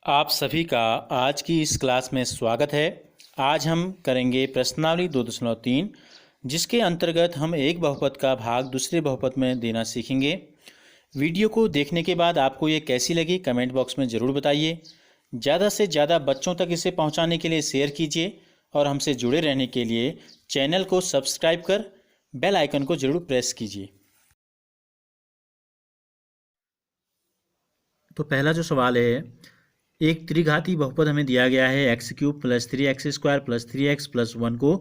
आप सभी का आज की इस क्लास में स्वागत है। आज हम करेंगे प्रश्नावली 2.3 जिसके अंतर्गत हम एक बहुपद का भाग दूसरे बहुपद में देना सीखेंगे। वीडियो को देखने के बाद आपको ये कैसी लगी कमेंट बॉक्स में ज़रूर बताइए। ज़्यादा से ज़्यादा बच्चों तक इसे पहुंचाने के लिए शेयर कीजिए और हमसे जुड़े रहने के लिए चैनल को सब्सक्राइब कर बेल आइकन को ज़रूर प्रेस कीजिए। तो पहला जो सवाल है, एक त्रिघाती बहुपद हमें दिया गया है x³ + 3x² + 3x + 1 को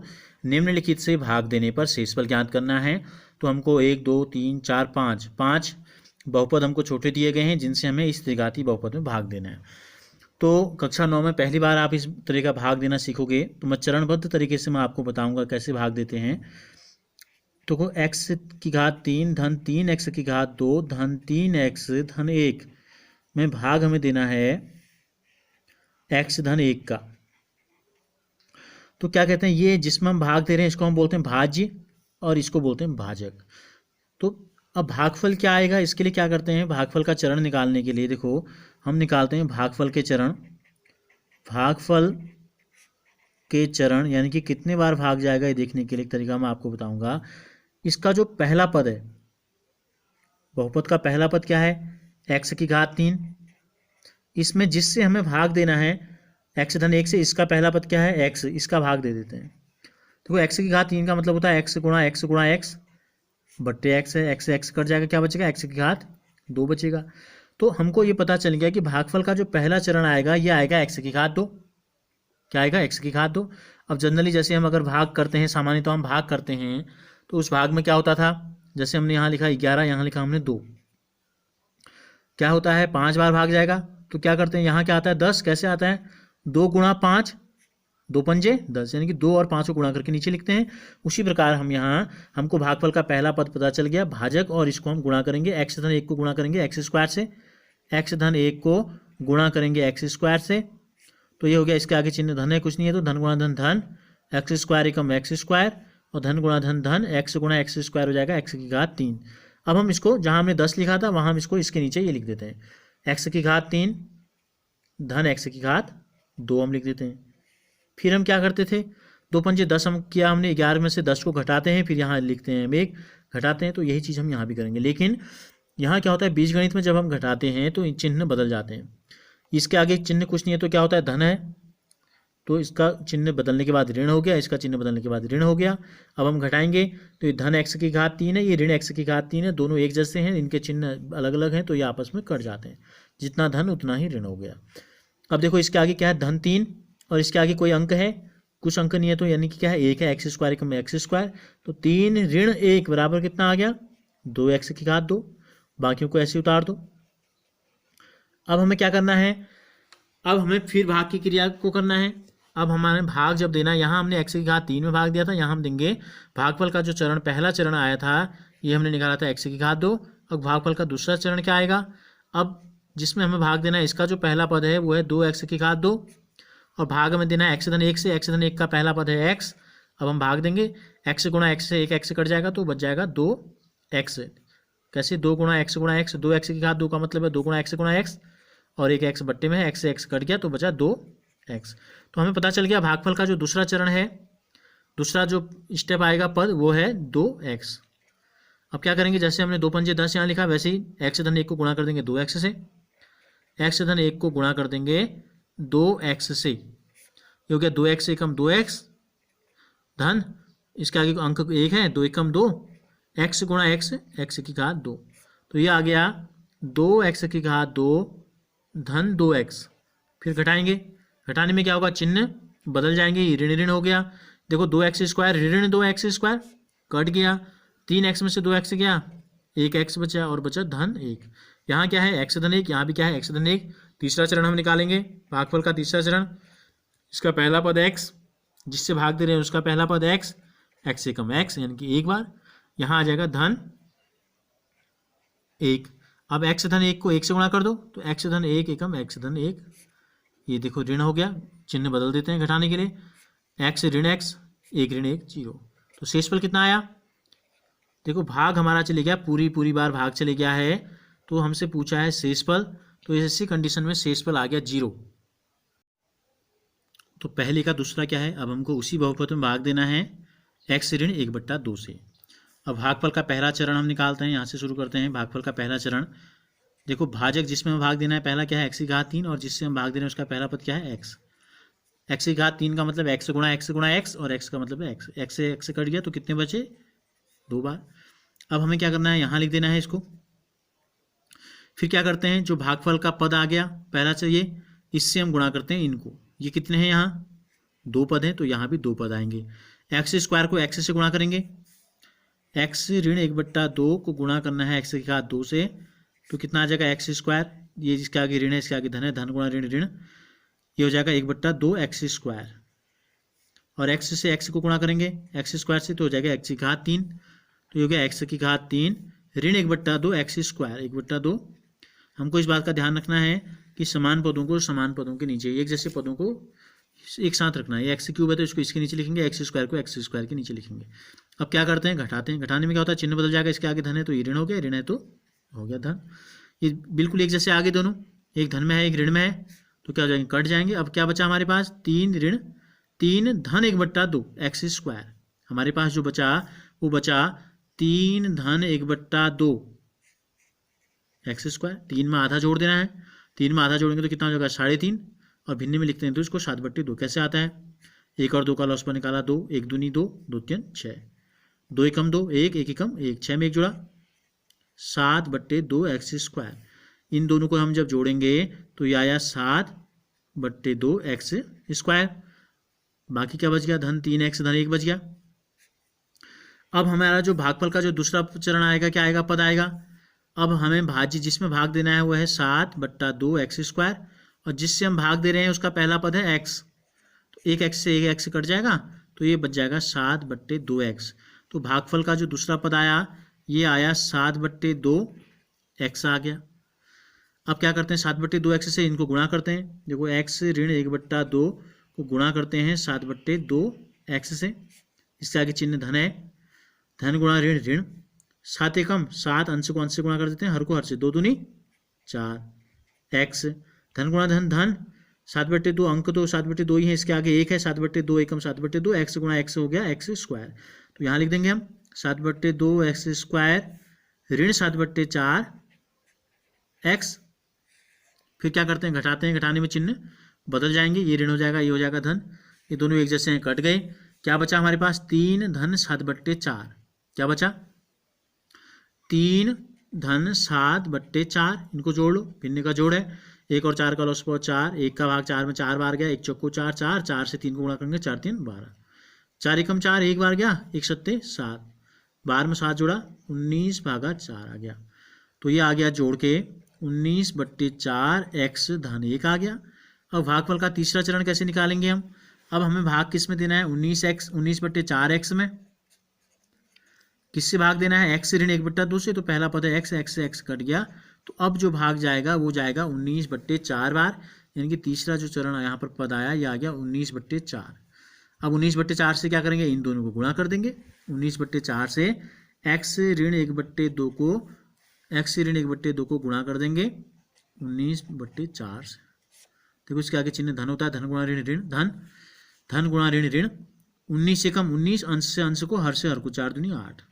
निम्नलिखित से भाग देने पर शेषफल ज्ञात करना है। तो हमको 1 2 3 4 5 बहुपद हमको छोटे दिए गए हैं जिनसे हमें इस त्रिघाती बहुपद में भाग देना है। तो कक्षा 9 में पहली बार आप इस तरह का भाग देना सीखोगे, तो मैं चरणबद्ध तरीके से मैं आपको बताऊंगा कैसे भाग देते हैं। तो x³ धन 3x² धन 3x धन 1 में भाग हमें देना है x धन 1 का। तो क्या कहते हैं, ये जिसमें हम भाग दे रहे हैं इसको हम बोलते हैं भाज्य और इसको बोलते हैं भाजक। तो अब भागफल क्या आएगा, इसके लिए क्या करते हैं, भागफल का चरण निकालने के लिए देखो हम निकालते हैं भागफल के चरण। भागफल के चरण यानी कि कितने बार भाग जाएगा ये देखने के लिए एक तरीका मैं आपको बताऊंगा। इसका जो पहला पद है, बहुपद का पहला पद क्या है, x³। इसमें जिससे हमें भाग देना है x धन 1 से, इसका पहला पद क्या है x, इसका भाग दे देते हैं। देखो x³ का मतलब होता है x गुणा x बट्टे x है, x से x कट जाएगा, क्या बचेगा x² बचेगा। तो हमको ये पता चल गया कि भागफल का जो पहला चरण आएगा ये आएगा x²। क्या आएगा x²। अब जनरली जैसे हम अगर भाग करते हैं, सामान्य तो हम भाग करते हैं, तो उस भाग में क्या होता था, जैसे हमने यहाँ लिखा 11, यहाँ लिखा हमने 2, क्या होता है 5 बार भाग जाएगा। तो क्या करते हैं, यहाँ क्या आता है 10, कैसे आता है 2 गुणा 5, 2 पंजे 10, यानी कि 2 और 5 को गुणा करके नीचे लिखते हैं। उसी प्रकार हम यहाँ हमको भागफल का पहला पद पता चल गया भाजक, और इसको हम गुणा करेंगे x धन 1 को गुणा करेंगे x² से, x धन 1 को गुणा करेंगे x² से। तो ये हो गया, इसके आगे चिन्ह धन है, कुछ नहीं है, तो धन गुणा धन धन x² एकम x² और धन गुणा धन धन x गुणा x² हो जाएगा x³। अब हम इसको जहाँ हमने 10 लिखा था वहाँ हम इसको इसके नीचे ये लिख देते हैं x³ धन x² हम लिख देते हैं। फिर हम क्या करते थे, 2 पंजे 10 हम किया, हमने 11 में से 10 को घटाते हैं, फिर यहाँ लिखते हैं हम 1 घटाते हैं। तो यही चीज़ हम यहाँ भी करेंगे, लेकिन यहाँ क्या होता है बीजगणित में जब हम घटाते हैं तो चिन्ह बदल जाते हैं। इसके आगे चिन्ह कुछ नहीं है, तो क्या होता है धन है, तो इसका चिन्ह बदलने के बाद ऋण हो गया, इसका चिन्ह बदलने के बाद ऋण हो गया। अब हम घटाएंगे तो ये धन x³ है, ये ऋण x³ है, दोनों एक जैसे हैं, इनके चिन्ह अलग अलग हैं, तो ये आपस में कट जाते हैं, जितना धन उतना ही ऋण हो गया। अब देखो इसके आगे क्या है धन 3, और इसके आगे कोई अंक है, कुछ अंक नहीं है, तो यानी कि क्या है 1 है, x² एकम x²। तो 3 ऋण 1 बराबर कितना आ गया 2x²। बाकियों को ऐसे उतार दो। अब हमें क्या करना है, अब हमें फिर भाग की क्रिया को करना है। अब हमारे भाग जब देना है, यहाँ हमने x³ में भाग दिया था, यहाँ हम देंगे भागफल का जो चरण पहला चरण आया था ये हमने निकाला था x²। अब भागफल का दूसरा चरण क्या आएगा, अब जिसमें हमें भाग देना है इसका जो पहला पद है वो है 2x², और भाग में देना है x धन 1 से, x धन 1 का पहला पद है x। अब हम भाग देंगे x गुणा x से 1 x कट जाएगा, तो बच जाएगा 2x। कैसे 2 गुणा x गुणा x, 2x² का मतलब है 2 गुणा x, और एक x बट्टे में है, x से x कट गया तो बचा 2x। तो हमें पता चल गया भागफल का जो दूसरा चरण है, दूसरा जो स्टेप आएगा पद वो है 2x। अब क्या करेंगे, जैसे हमने 2 पंजे 10 यहाँ लिखा, वैसे ही x धन 1 को गुणा कर देंगे 2x से, x धन 1 को गुणा कर देंगे 2x से, ये हो गया 2x एकम 2x धन, इसके आगे अंक 1 है, 2 एकम 2 x गुणा x x²। तो ये आ गया 2x² धन 2x। फिर घटाएंगे, घटाने में क्या होगा, चिन्ह बदल जाएंगे, ये ऋण ऋण हो गया। देखो 2x² ऋण 2x² कट गया, 3x में से 2x गया, 1x बचा और बचा धन 1। यहाँ क्या है x धन 1, यहाँ भी क्या है x धन 1। तीसरा चरण हम निकालेंगे, भागफल का तीसरा चरण, इसका पहला पद x, जिससे भाग दे रहे हैं उसका पहला पद x, x एकम x यानी कि 1 बार, यहाँ आ जाएगा धन 1। अब x धन 1 को 1 से गुणा कर दो, तो x धन 1 एकम x धन 1, ये देखो ऋण हो गया, चिन्ह बदल देते हैं घटाने के लिए, x ऋण x 1 ऋण 1 0। तो शेषफल कितना आया, देखो भाग हमारा चले गया, पूरी बार भाग चले गया है, तो हमसे पूछा है शेषफल, तो ऐसी कंडीशन में शेषफल आ गया 0। तो पहले का दूसरा क्या है, अब हमको उसी बहुपद में भाग देना है x ऋण 1/2 से। अब भागफल का पहला चरण हम निकालते हैं, यहाँ से शुरू करते हैं। भागफल का पहला चरण, देखो भाजक जिसमें हम भाग देना है पहला क्या है x की घात 3, और जिससे हम भाग दे रहे हैं उसका पहला पद क्या है x। x की घात 3 का मतलब x गुणा x, और x का मतलब है x से x कट गया तो कितने बचे, 2 बार। अब हमें क्या करना है, यहाँ लिख देना है इसको। फिर क्या करते हैं, जो भागफल का पद आ गया पहला चाहिए, इससे हम गुणा करते हैं इनको। ये कितने हैं, यहाँ 2 पद हैं तो यहाँ भी 2 पद आएंगे। एक्स स्क्वायर को x से गुणा करेंगे, x ऋण 1/2 को गुणा करना है x की घात 2 से, तो कितना आ जाएगा x स्क्वायर, ये जिसके आगे ऋण है इसके आगे धन है, धन गुणा ऋण ऋण, ये हो जाएगा 1/2 x स्क्वायर। और x से x को गुणा करेंगे x स्क्वायर से, तो हो जाएगा x की घात 3, तो ये हो गया x की घात 3 ऋण 1/2 x स्क्वायर 1/2। हमको इस बात का ध्यान रखना है कि समान पदों को समान पदों के नीचे, एक जैसे पदों को एक साथ रखना है। x क्यूब है तो इसको इसके नीचे लिखेंगे, x स्क्वायर को x स्क्वायर के नीचे लिखेंगे। अब क्या करते हैं, घटाते हैं। घटाने में क्या होता है, चिन्ह बदल जाएगा, इसके आगे धन है तो ये ऋण हो गया, ऋण है तो हो गया धन। ये बिल्कुल एक जैसे आगे दोनों, एक धन में है एक ऋण में है, तो क्या हो जाएंगे, कट जाएंगे। अब क्या बचा हमारे पास, 3 ऋण 3 धन 1/2 x स्क्वायर। हमारे पास जो बचा वो बचा 3 धन 1/2 x स्क्वायर। 3 में आधा जोड़ देना है, 3 में आधा जोड़ेंगे तो कितना हो जाएगा, 3.5, और भिन्न में लिखते हैं तो इसको 7/2 कैसे आता है, 1 और 2 का लॉस पर निकाला 2, 1 दूनी 2, 2 3 6, 2 एकम 2, 1 1 एकम 1, 6 में 1 जुड़ा, 7/2 x स्क्वायर। इन दोनों को हम जब जोड़ेंगे तो ये आया 7/2 x स्क्वायर। बाकी क्या बच गया, धन 3x धन 1 बच गया। अब हमारा जो भागफल का जो दूसरा चरण आएगा, क्या आएगा, पद आएगा। अब हमें भाज्य जिसमें भाग देना है वो है 7/2 x स्क्वायर, और जिससे हम भाग दे रहे हैं उसका पहला पद है x, तो एक x से एक x कट जाएगा तो ये बच जाएगा 7/2 x। तो भागफल का जो दूसरा पद आया ये आया 7/2 x आ गया। अब क्या करते हैं, 7/2 x से इनको गुणा करते हैं। देखो x ऋण 1/2 को गुणा करते हैं 7/2 x से, इसके आगे चिन्ह धन है, धन गुणा ऋण ऋण, 7 एकम 7, अंश को अंश से गुणा कर देते हैं, हर को हर से, 2 दूनी 4 x, धन गुणा धन धन, 7/2 अंक तो 7/2 ही है, इसके आगे 1 है, 7/2 एकम 7/2 x गुणा x हो गया x स्क्वायर। तो यहाँ लिख देंगे हम 7/2 x स्क्वायर ऋण 7/4 x। फिर क्या करते हैं, घटाते हैं। घटाने में चिन्ह बदल जाएंगे, ये ऋण हो जाएगा, ये हो जाएगा धन, ये दोनों एक जैसे हैं, कट गए। क्या बचा हमारे पास, 3 धन 7/4, क्या बचा, 3 धन 7/4, इनको जोड़ लो, भिन्न का जोड़ है, 1 और 4 का लॉस पर 4, 1 का भाग 4 में 4 बार गया, 1 चौको 4 4, 4 से 3 को गुणा करेंगे, 4 3 12, 4 एकम 4 1 बार गया, 1 सत्ते 7, 12 में 7 जोड़ा, 19/4 आ गया। तो ये आ गया जोड़ के 19/4 x धन 1 आ गया। अब भागफल का तीसरा चरण कैसे निकालेंगे हम, अब हमें भाग किस में देना है, 19/4 x में। किससे भाग देना है, x ऋण 1/2 से, तो पहला पद है x, x से x कट गया, तो अब जो भाग जाएगा वो जाएगा 19/4 बार, यानी कि तीसरा जो चरण यहाँ पर पद आया ये आ गया 19/4। अब 19/4 से क्या करेंगे, इन दोनों को गुणा कर देंगे। 19/4 से x ऋण 1/2 को गुणा कर देंगे 19/4 से। देखो इसके आगे चिन्ह धन होता है, धन गुणा ऋण ऋण धन, धन गुणा ऋण ऋण, 19 एकम 19, अंश से अंश को, हर से हर को, 4 दूनी 8,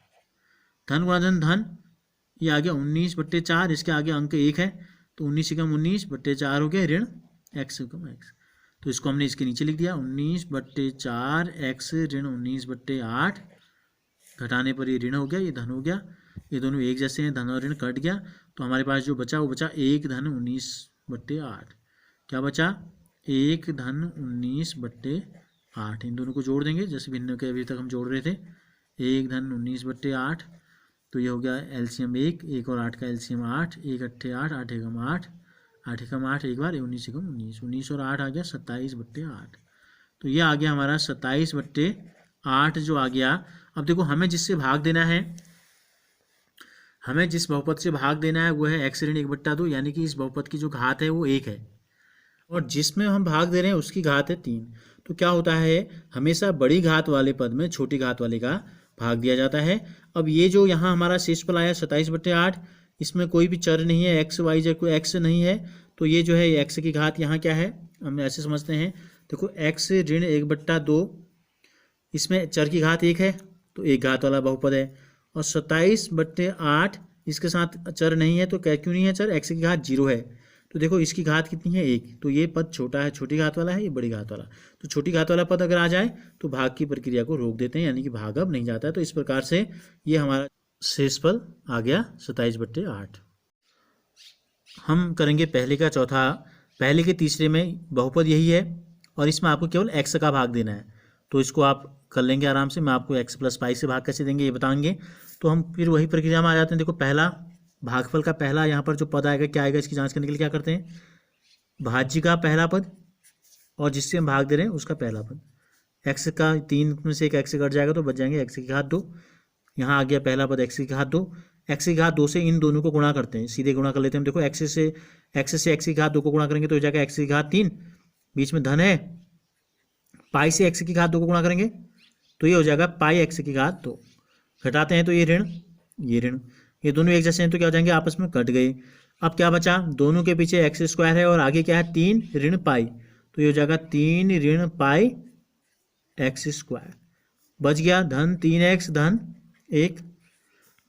धन गुणा धन धन, ये आ गया 19/4, इसके आगे अंक 1 है तो 19 एकम 19/4 हो गया ऋण x एकम x। तो इसको हमने इसके नीचे लिख दिया, 19/4 x ऋण 19/8, घटाने पर ये ऋण हो गया, ये धन हो गया, ये दोनों एक जैसे हैं, धन और ऋण कट गया, तो हमारे पास जो बचा वो बचा 1 धन 19/8। क्या बचा, 1 धन 19/8। इन दोनों को जोड़ देंगे जैसे भिन्न के अभी तक हम जोड़ रहे थे, 1 धन 19/8, तो ये हो गया एलसीएम 1 और 8 का एलसीएम 8, 1 अट्ठे 8, 8 एकम 8, 8 एकम 8 एक बार, 19 एकम 19, 19 और 8 आ गया 27/8। तो ये आ गया हमारा 27/8 जो आ गया। अब देखो हमें जिससे भाग देना है, हमें जिस बहुपद से भाग देना है वो है x ऋण 1/2, यानी कि इस बहुपद की जो घात है वो 1 है, और जिसमें हम भाग दे रहे हैं उसकी घात है 3। तो क्या होता है, हमेशा बड़ी घात वाले पद में छोटी घात वाले का भाग दिया जाता है। अब ये जो यहाँ हमारा शेषफल आया 27/8, इसमें कोई भी चर नहीं है, x y z कोई x नहीं है, तो ये जो है x की घात यहाँ क्या है, हम ऐसे समझते हैं देखो x ऋण 1/2, इसमें चर की घात 1 है तो एक घात वाला बहुपद है, और 27/8 इसके साथ चर नहीं है, तो क्या क्यों नहीं है चर, x की घात 0 है। तो देखो इसकी घात कितनी है 1, तो ये पद छोटा है, छोटी घात वाला है, ये बड़ी घात वाला। तो छोटी घात वाला पद अगर आ जाए तो भाग की प्रक्रिया को रोक देते हैं, यानी कि भाग अब नहीं जाता है। तो इस प्रकार से ये हमारा शेषफल आ गया 27/8। हम करेंगे पहले का चौथा, पहले के तीसरे में बहुपद यही है और इसमें आपको केवल x का भाग देना है, तो इसको आप कर लेंगे आराम से। मैं आपको x + पाई से भाग कैसे देंगे ये बताएंगे। तो हम फिर वही प्रक्रिया में आ जाते हैं। देखो पहला भागफल का पहला यहाँ पर जो पद आएगा क्या आएगा, इसकी जांच करने के लिए क्या करते हैं, भाज्य का पहला पद और जिससे हम भाग दे रहे हैं उसका पहला पद, x का 3 में से एक x कट जाएगा तो बच जाएंगे x की घात 2। यहाँ आ गया पहला पद x की घात 2, x की घात 2 से इन दोनों को गुणा करते हैं, सीधे गुणा कर लेते हैं हम। देखो x से x की घात 2 को गुणा करेंगे तो हो जाएगा x की घात 3, बीच में धन है, पाई से x की घात 2 को गुणा करेंगे तो ये हो जाएगा पाई x की घात 2, घटाते हैं तो ये ऋण, ये दोनों एक जैसे हैं तो क्या हो जाएंगे, आपस में कट गए। अब क्या बचा, दोनों के पीछे x² है और आगे क्या है 3 ऋण पाई, तो ये हो जाएगा 3 ऋण पाई x², बच गया धन 3x धन 1।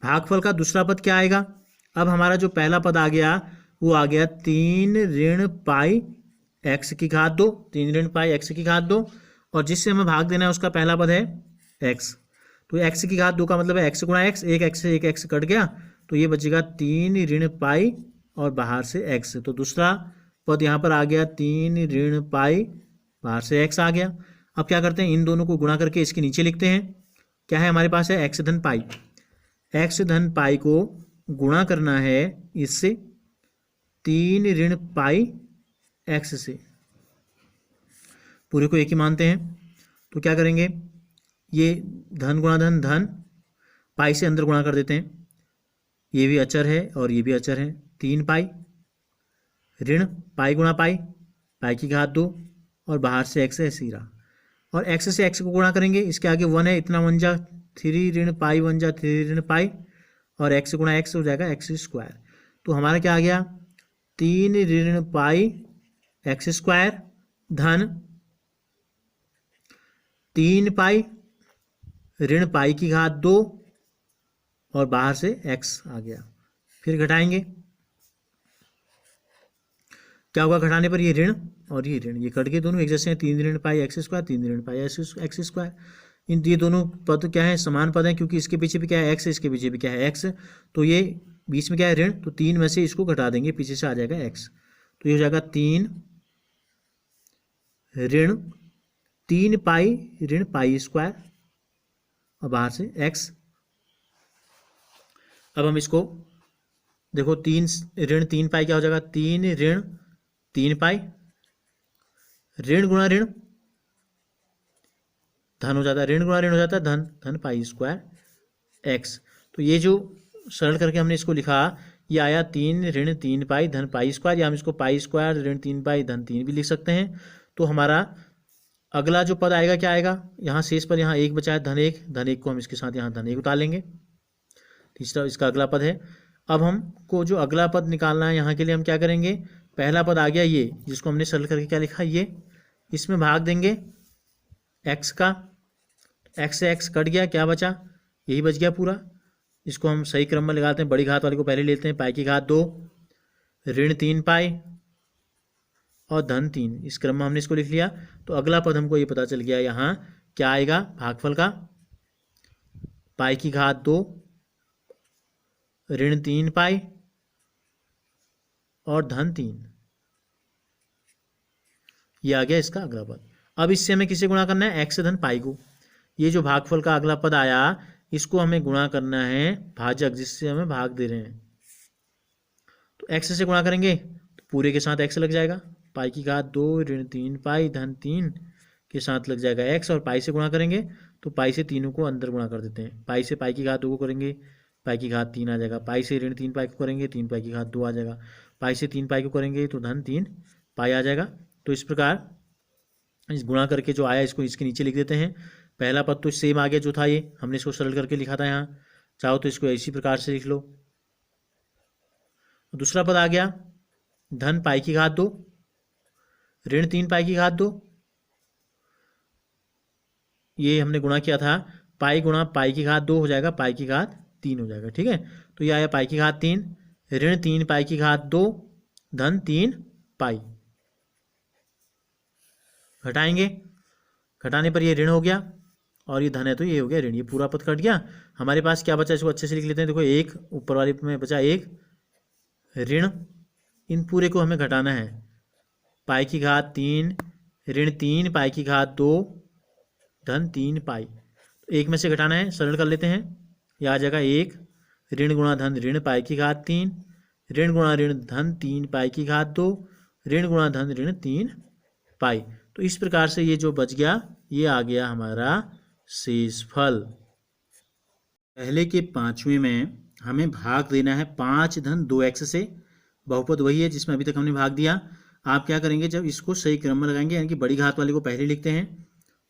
भागफल का दूसरा पद क्या आएगा, अब हमारा जो पहला पद आ गया वो आ गया 3 ऋण पाई x की घात 2, 3 ऋण पाई x की घात 2, और जिससे हमें भाग देना है उसका पहला पद है x, तो x की घात 2 का मतलब है x गुणा x, एक x से एक x कट गया तो ये बचेगा 3 ऋण पाई और बाहर से x, तो दूसरा पद यहाँ पर आ गया 3 ऋण पाई, बाहर से x आ गया। अब क्या करते हैं, इन दोनों को गुणा करके इसके नीचे लिखते हैं, क्या है हमारे पास है x धन पाई, x धन पाई को गुणा करना है इससे 3 ऋण पाई x से, पूरे को एक ही मानते हैं तो क्या करेंगे, ये धन गुणा धन धन, पाई से अंदर गुणा कर देते हैं, ये भी अचर है और ये भी अचर है, 3 पाई ऋण पाई गुणा पाई, पाई की घात 2 और बाहर से x है सीरा, और x से x को गुणा करेंगे, इसके आगे 1 है, इतना 1 जा 3 ऋण पाई 1 जा 3 ऋण पाई, और x गुणा x हो जाएगा x²। तो हमारा क्या आ गया 3 ऋण पाई x² धन 3 पाई ऋण पाई की घात 2 और बाहर से x आ गया। फिर घटाएंगे, क्या होगा घटाने पर, ये ऋण और ये ऋण, ये कट गए दोनों एक जैसे हैं, 3 ऋण पाई x², 3 ऋण पाई x², इन ये दोनों पद क्या है, समान पद हैं, क्योंकि इसके पीछे भी क्या है x, इसके पीछे भी क्या है x, तो ये बीच में क्या है ऋण, तो 3 में से इसको घटा देंगे, पीछे से आ जाएगा x, तो ये हो जाएगा 3 ऋण 3 पाई ऋण पाई² और बाहर से x। अब हम इसको देखो 3 ऋण 3 पाई क्या हो जाएगा, 3 ऋण 3 पाई, ऋण गुणा ऋण धन हो जाता है, ऋण गुणा ऋण हो जाता है धन, धन पाई² x। तो ये जो सरल करके हमने इसको लिखा, ये आया 3 ऋण 3 पाई धन पाई², या हम इसको पाई² ऋण 3 पाई धन 3 भी लिख सकते हैं। तो हमारा अगला जो पद आएगा क्या आएगा, यहाँ शेष पर यहाँ 1 बचा है धन 1, धन 1 को हम इसके साथ यहाँ धन 1 उतार लेंगे, तीसरा इसका अगला पद है। अब हमको जो अगला पद निकालना है, यहाँ के लिए हम क्या करेंगे, पहला पद आ गया ये, जिसको हमने सरल करके क्या लिखा ये, इसमें भाग देंगे x का, x से x कट गया, क्या बचा, यही बच गया पूरा। इसको हम सही क्रम में लगाते हैं, बड़ी घात वाले को पहले लेते हैं, पाई की घात 2 ऋण 3 पाई और धन 3, इस क्रम में हमने इसको लिख लिया। तो अगला पद हमको ये पता चल गया, यहाँ क्या आएगा भागफल का, पाई की घात 2 ऋण 3 पाई और धन 3, ये आ गया इसका अगला पद। अब इससे हमें किसे गुणा करना है, x धन पाई को, ये जो भागफल का अगला पद आया इसको हमें गुणा करना है भाजक, जिससे हमें भाग दे रहे हैं, तो x से गुणा करेंगे तो पूरे के साथ x लग जाएगा, पाई की घात 2 ऋण 3 पाई धन 3 के साथ लग जाएगा x, और पाई से गुणा करेंगे तो पाई से तीनों को अंदर गुणा कर देते हैं, पाई से पाई की घात 2 को करेंगे, पाई की घात 3 आ जाएगा, पाई से ऋण 3 पाई को करेंगे, 3 पाई की घात 2 आ जाएगा, पाई से 3 पाई को करेंगे तो धन 3 पाई आ जाएगा। तो इस प्रकार इस गुणा करके जो आया इसको इसके नीचे लिख देते हैं। पहला पद तो सेम आ गया जो था, ये हमने इसको सरल करके लिखा था, यहाँ चाहो तो इसको इसी प्रकार से लिख लो। दूसरा पद आ गया धन पाई की घात 2 ऋण 3 पाई की घात 2 ये हमने गुणा किया था, पाई गुणा पाई की घात 2 हो जाएगा, पाई की घात 3 हो जाएगा। ठीक है, तो ये आया पाई की घात 3, ऋण 3 पाई की घात 2 धन 3 पाई। घटाएंगे, घटाने पर ये ऋण हो गया और ये धन है तो ये हो गया ऋण, ये पूरा पद कट गया। हमारे पास क्या बचा, इसको अच्छे से लिख लेते हैं। देखो एक ऊपर वाले में बचा एक ऋण, इन पूरे को हमें घटाना है, पाई की घात 3 ऋण 3 पाई की घात 2 धन 3 पाई। तो एक में से घटाना है, सरल कर लेते हैं। यह आ जाएगा एक ऋण गुणा धन ऋण पाई की घात 3 ऋण गुणा ऋण धन 3 पाई की घात 2 ऋण गुणा धन ऋण 3 पाई। तो इस प्रकार से ये जो बच गया ये आ गया हमारा शेषफल। पहले के 5वें में हमें भाग देना है 5 धन 2x से। बहुपद वही है जिसमें अभी तक हमने भाग दिया। आप क्या करेंगे, जब इसको सही क्रम में लगाएंगे, यानी कि बड़ी घात वाले को पहले लिखते हैं,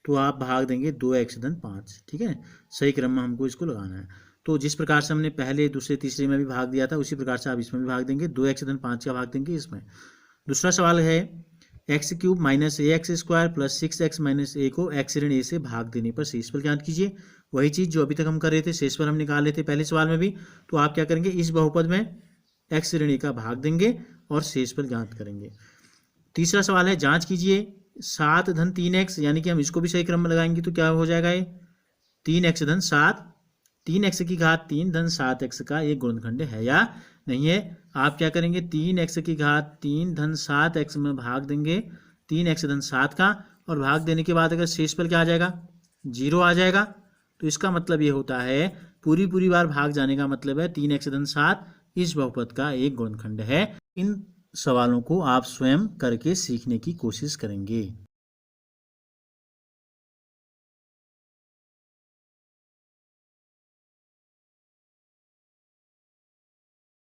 तो आप भाग देंगे 2x धन 5। ठीक है, सही क्रम में हमको इसको लगाना है। तो जिस प्रकार से हमने पहले दूसरे तीसरे में भी भाग दिया था उसी प्रकार से आप इसमें भी भाग देंगे, 2x धन 5 का भाग देंगे इसमें। दूसरा सवाल है X cube minus A X square plus 6x minus A को x ऋण ए से भाग देने पर शेषफल ज्ञात कीजिए। वही चीज़ जो अभी तक हम कर रहे थे, शेषफल हम निकाल रहे थे पहले सवाल में भी। तो आप क्या करेंगे, इस बहुपद में x ऋण ए का भाग देंगे और शेषफल ज्ञात करेंगे। तीसरा सवाल है जांच कीजिए 7 धन 3x, यानी कि हम इसको भी सही क्रम में लगाएंगे तो क्या हो जाएगा, ये 3x धन 7, 3x की घात 3 धन 7x का एक गुणनखंड है या नहीं है। आप क्या करेंगे, 3x की घात 3 धन 7x में भाग देंगे 3x धन 7 का, और भाग देने के बाद अगर शेषफल क्या आ जाएगा, 0 आ जाएगा। तो इसका मतलब ये होता है, पूरी बार भाग जाने का मतलब है 3x धन 7 इस बहुपद का एक गुणनखंड है। इन सवालों को आप स्वयं करके सीखने की कोशिश करेंगे।